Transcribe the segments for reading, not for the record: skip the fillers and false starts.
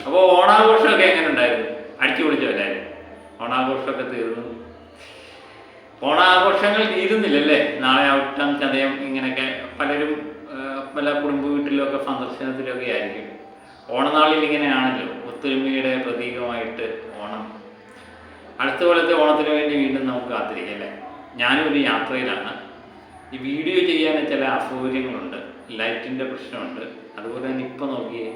അപ്പോൾ ഓണാഘോഷമൊക്കെ എങ്ങനെ ഉണ്ടായിരുന്നു? അടിച്ചു പൊളിച്ചല്ലായിരുന്നു? ഓണാഘോഷമൊക്കെ തീർന്നു. ഓണാഘോഷങ്ങൾ തീരുന്നില്ലല്ലേ? നാളെ ഔട്ടം ചതയം ഇങ്ങനെയൊക്കെ പലരും പല കുടുംബ വീട്ടിലൊക്കെ സന്ദർശനത്തിലൊക്കെ ആയിരിക്കും. ഓണനാളിൽ ഇങ്ങനെയാണല്ലോ, ഒത്തൊരുമയുടെ പ്രതീകമായിട്ട് ഓണം. അടുത്ത കൊല്ലത്തെ ഓണത്തിന് വേണ്ടി വീണ്ടും നമുക്ക് കാത്തിരിക്കാം അല്ലേ? ഞാനും ഒരു യാത്രയിലാണ്. ഈ വീഡിയോ ചെയ്യാൻ ചില അസൗകര്യങ്ങളുണ്ട്, ലൈറ്റിൻ്റെ പ്രശ്നമുണ്ട്. അതുപോലെ തന്നെ ഇപ്പോൾ നോക്കിയേ,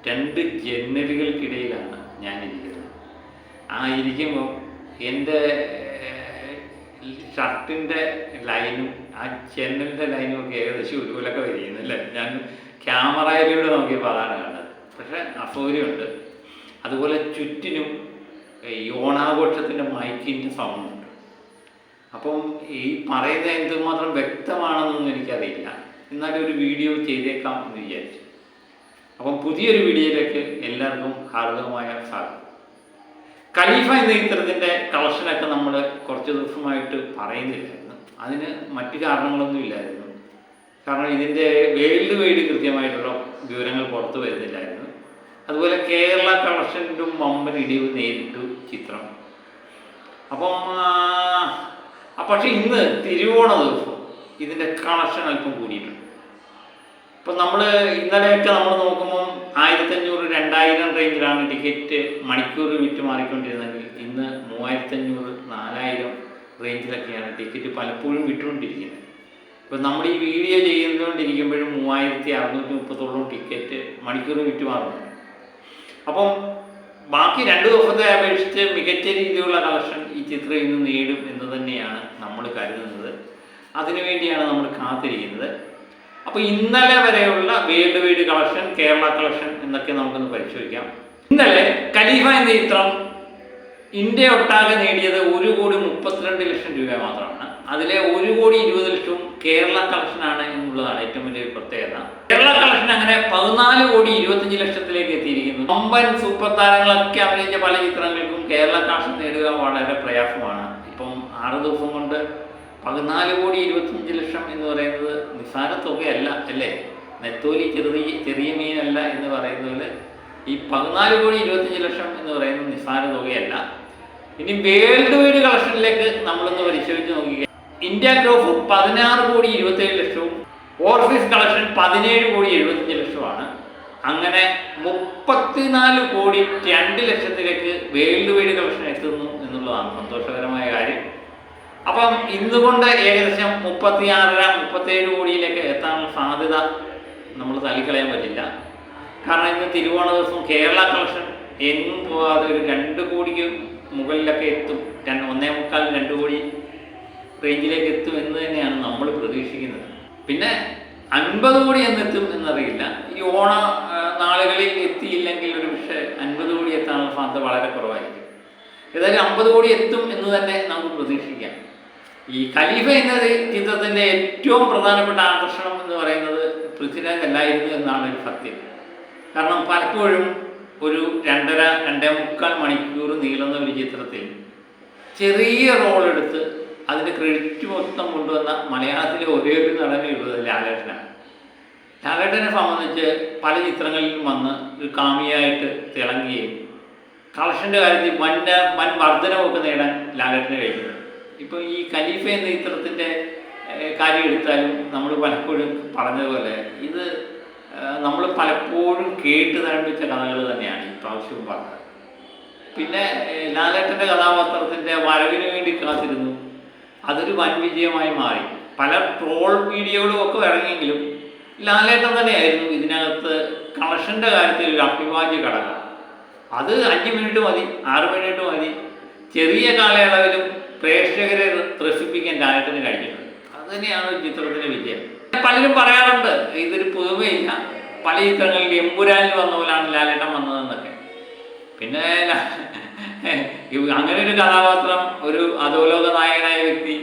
2 ജനലുകൾക്കിടയിലാണ് ഞാനിരിക്കുന്നത്. ആ ഇരിക്കുമ്പോൾ എൻ്റെ ഷർട്ടിൻ്റെ ലൈനും ആ ജനലിൻ്റെ ലൈനും ഒക്കെ ഏകദേശം ഒരുപോലൊക്കെ വരികയാണ് അല്ലേ? ഞാൻ ക്യാമറയിലൂടെ നോക്കിയപ്പോൾ അതാണ് കണ്ടത്. പക്ഷേ അസൗകര്യമുണ്ട്. അതുപോലെ ചുറ്റിനും ഈ ഓണാഘോഷത്തിൻ്റെ മൈക്കിൻ്റെ സൗണ്ടുണ്ട്. അപ്പം ഈ പറയുന്നത് എന്തുമാത്രം വ്യക്തമാണെന്നൊന്നും എനിക്കറിയില്ല. എന്നാലും ഒരു വീഡിയോ ചെയ്തേക്കാം എന്ന് വിചാരിച്ചു. അപ്പം പുതിയൊരു വീഡിയോയിലേക്ക് എല്ലാവർക്കും ഹാർദവമായ സ്വാഗതം. ഖലീഫ എന്ന ചിത്രത്തിൻ്റെ കളക്ഷനൊക്കെ നമ്മൾ കുറച്ച് ദിവസമായിട്ട് പറയുന്നില്ലായിരുന്നു. അതിന് മറ്റു കാരണങ്ങളൊന്നും ഇല്ലായിരുന്നു. കാരണം ഇതിൻ്റെ വേൾഡ് വൈഡ് കൃത്യമായിട്ടുള്ള വിവരങ്ങൾ പുറത്തു വരുന്നില്ലായിരുന്നു. അതുപോലെ കേരള കളക്ഷനും വമ്പൻ ഇടിവ് നേരിട്ടു ചിത്രം. അപ്പം പക്ഷേ ഇന്ന് തിരുവോണ ദിവസം ഇതിൻ്റെ കളക്ഷൻ അല്പം കൂടിയിട്ടുണ്ട്. ഇപ്പം നമ്മൾ ഇന്നലെയൊക്കെ നമ്മൾ നോക്കുമ്പം 1500, 2000 റേഞ്ചിലാണ് ടിക്കറ്റ് മണിക്കൂർ വിറ്റ് മാറിക്കൊണ്ടിരുന്നെങ്കിൽ ഇന്ന് 3500, 4000 റേഞ്ചിലൊക്കെയാണ് ടിക്കറ്റ് പലപ്പോഴും വിട്ടുകൊണ്ടിരിക്കുന്നത്. ഇപ്പം നമ്മൾ ഈ വീഡിയോ ചെയ്യുന്നതുകൊണ്ടിരിക്കുമ്പോഴും 3630 ടിക്കറ്റ് മണിക്കൂർ വിറ്റ് മാറുന്നുണ്ട്. അപ്പം ബാക്കി 2 ദിവസത്തെ അപേക്ഷിച്ച് മികച്ച രീതിയിലുള്ള കളക്ഷൻ ഈ ചിത്രം ഇന്ന് നേടും എന്ന് തന്നെയാണ് നമ്മൾ കരുതുന്നത്. അതിനുവേണ്ടിയാണ് നമ്മൾ കാത്തിരിക്കുന്നത്. അപ്പോൾ ഇന്നലെ വരെയുള്ള world wide collection, Kerala collection എന്നൊക്കെ നമുക്കൊന്ന് പരിശോധിക്കാം. ഇന്നലെ ഖലീഫ എന്ന ചിത്രം ഇന്ത്യ ഒട്ടാകെ നേടിയത് 1,32,00,000 രൂപ മാത്രമാണ്. അതിലെ 1,20,00,000 കേരള കളക്ഷനാണ് എന്നുള്ളതാണ് ഏറ്റവും വലിയ പ്രത്യേകത. കേരള കളക്ഷൻ അങ്ങനെ 14,25,00,000 എത്തിയിരിക്കുന്നു. വമ്പൻ സൂപ്പർ താരങ്ങളൊക്കെ അഭിനയിച്ച പല ചിത്രങ്ങൾക്കും കേരള കളക്ഷൻ നേടുക വളരെ പ്രയാസമാണ്. ഇപ്പം 6 ദിവസം കൊണ്ട് 14,25,00,000 എന്ന് പറയുന്നത് നിസ്സാര തുകയല്ല അല്ലേ? നെത്തോലി ചെറിയ മീനല്ല എന്ന് പറയുന്നതിൽ ഈ 14,25,00,000 എന്ന് പറയുന്നത് നിസ്സാര തുകയല്ല. ഇനി വേൾഡ് വൈഡ് കളക്ഷനിലേക്ക് നമ്മളൊന്ന് പരിശോധിച്ച് നോക്കുക. India gross 16,27,00,000, overseas collection 17,75,00,000. അങ്ങനെ 34,02,00,000 വേൾഡ് വൈഡ് കളക്ഷൻ എത്തുന്നു എന്നുള്ളതാണ് സന്തോഷകരമായ കാര്യം. അപ്പം ഇന്നുകൊണ്ട് ഏകദേശം 36-37 കോടിയിലേക്ക് എത്താനുള്ള സാധ്യത നമ്മൾ തള്ളിക്കളയാൻ പറ്റില്ല. കാരണം ഇന്ന് തിരുവോണ ദിവസം കേരള കളക്ഷൻ എങ്ങും പോകാതെ ഒരു 2 കോടിക്ക് മുകളിലൊക്കെ എത്തും. 1.25-2 കോടി റേഞ്ചിലേക്ക് എത്തും എന്ന് തന്നെയാണ് നമ്മൾ പ്രതീക്ഷിക്കുന്നത്. പിന്നെ 50 കോടി എന്നെത്തും എന്നറിയില്ല. ഈ ഓണ നാളുകളിൽ എത്തിയില്ലെങ്കിൽ ഒരു പക്ഷേ 50 കോടി എത്താനുള്ള സാധ്യത വളരെ കുറവായിരിക്കും. ഏതായാലും 50 കോടി എത്തും എന്ന് തന്നെ നമുക്ക് പ്രതീക്ഷിക്കാം. ഈ ഖലീഫ എന്ന ചിത്രത്തിൻ്റെ ഏറ്റവും പ്രധാനപ്പെട്ട ആകർഷണം എന്ന് പറയുന്നത് പൃഥ്വിരാജ് അല്ലായിരുന്നു എന്നാണ് ഒരു സത്യം. കാരണം പലപ്പോഴും ഒരു 2.5-2.25 മണിക്കൂർ നീളുന്ന ഒരു ചിത്രത്തിൽ ചെറിയ റോളെടുത്ത് അതിൻ്റെ ക്രെഡിറ്റ് മൊത്തം കൊണ്ടുവന്ന മലയാളത്തിലെ ഒരേ ഒരു നടനേ ഉള്ളത് ലാലേട്ടനാണ്. ലാലേട്ടനെ സംബന്ധിച്ച് പല ചിത്രങ്ങളിലും വന്ന് ഒരു കാമിയായിട്ട് തിളങ്ങുകയും കളക്ഷൻ്റെ കാര്യത്തിൽ വൻ വർധനമൊക്കെ നേടാൻ ലാലേട്ടന് കഴിയുന്നത്. ഇപ്പോൾ ഈ ഖലീഫ എന്ന ചിത്രത്തിൻ്റെ കാര്യം എടുത്താലും നമ്മൾ പലപ്പോഴും പറഞ്ഞതുപോലെ ഇത് നമ്മൾ പലപ്പോഴും കേട്ട് തഴമ്പിച്ച കഥകൾ തന്നെയാണ് ഈ പ്രാവശ്യവും പറഞ്ഞത്. പിന്നെ ലാലേട്ടൻ്റെ കഥാപാത്രത്തിൻ്റെ വരവിന് വേണ്ടി കാത്തിരുന്നു. അതൊരു വൻ വിജയമായി മാറി. പല ട്രോൾ വീഡിയോകളും ഒക്കെ ഇറങ്ങിയെങ്കിലും ലാലേട്ടൻ തന്നെയായിരുന്നു ഇതിനകത്ത് കളക്ഷൻ്റെ കാര്യത്തിൽ ഒരു അഭിവാജ്യ ഘടകം. അത് 5 മിനിറ്റ് മതി, 6 മിനിറ്റ് മതി. ചെറിയ കാലയളവിലും പ്രേക്ഷകരെ ത്രസിപ്പിക്കാൻ ലാലേട്ടന് കഴിഞ്ഞിട്ടുണ്ട്. അത് തന്നെയാണ് ചിത്രത്തിൻ്റെ വിജയം. പലരും പറയാറുണ്ട് ഇതൊരു പുതുമയില്ല, പല ചിത്രങ്ങളിൽ എമ്പുരാനിൽ വന്ന പോലാണ് ലാലേട്ടൻ വന്നതെന്നൊക്കെ. പിന്നെ അങ്ങനെ ഒരു കഥാപാത്രം, ഒരു അധോലോക നായകനായ വ്യക്തി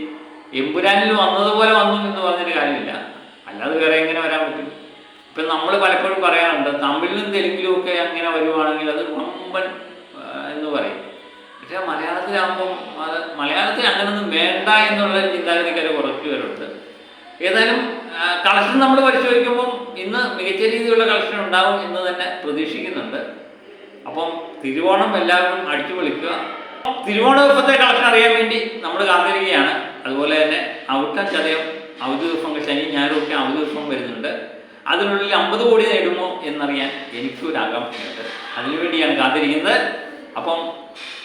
എമ്പുരാനിൽ വന്നതുപോലെ വന്നു എന്ന് പറഞ്ഞൊരു കാര്യമില്ല. അല്ലാതെ വേറെ എങ്ങനെ വരാൻ പറ്റും? ഇപ്പം നമ്മൾ പലപ്പോഴും പറയാറുണ്ട് തമിഴിലും തെലുങ്കിലും ഒക്കെ അങ്ങനെ വരുവാണെങ്കിൽ അത് വമ്പൻ എന്ന് പറയും. പക്ഷേ മലയാളത്തിലാകുമ്പം മലയാളത്തിൽ അങ്ങനൊന്നും വേണ്ട എന്നുള്ള ചിന്താഗതിക്കാർ കുറച്ച് പേരുണ്ട്. ഏതായാലും കളക്ഷൻ നമ്മൾ പരിശോധിക്കുമ്പം ഇന്ന് മികച്ച രീതിയിലുള്ള കളക്ഷൻ ഉണ്ടാകും എന്ന് തന്നെ പ്രതീക്ഷിക്കുന്നുണ്ട്. അപ്പം തിരുവോണം എല്ലാവരും അടിച്ചു പൊളിക്കുക. തിരുവോണ ദിവസത്തെ കളക്ഷൻ അറിയാൻ വേണ്ടി നമ്മൾ കാത്തിരിക്കുകയാണ്. അതുപോലെ തന്നെ അവിട്ടം ചതയം അവധി ദിവസം, ശനി ഞായറും ഒക്കെ അവധി ദിവസം വരുന്നുണ്ട്. അതിനുള്ളിൽ 50 കോടി നേടുമോ എന്നറിയാൻ എനിക്കൊരു ആകാംക്ഷയുണ്ട്. അതിനുവേണ്ടിയാണ് കാത്തിരിക്കുന്നത്. അപ്പം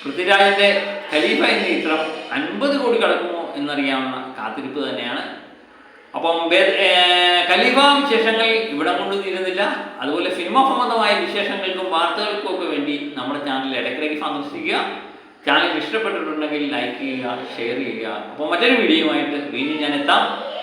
പൃഥ്വിരാജിൻ്റെ ഖലീഫ എന്ന ചിത്രം 50 കോടി കടക്കുമോ എന്നറിയാവുന്ന കാത്തിരിപ്പ് തന്നെയാണ്. അപ്പം ഖലീഫ വിശേഷങ്ങൾ ഇവിടെ കൊണ്ട് തീരുന്നില്ല. അതുപോലെ സിനിമ സംബന്ധമായ വിശേഷങ്ങൾക്കും വാർത്തകൾക്കും ഒക്കെ വേണ്ടി നമ്മുടെ ചാനൽ ഇടയ്ക്കിടയ്ക്ക് സന്ദർശിക്കുക. ചാനൽ ഇഷ്ടപ്പെട്ടിട്ടുണ്ടെങ്കിൽ ലൈക്ക് ചെയ്യുക, ഷെയർ ചെയ്യുക. അപ്പോൾ മറ്റൊരു വീഡിയോയുമായിട്ട് വീണ്ടും ഞാൻ എത്താം.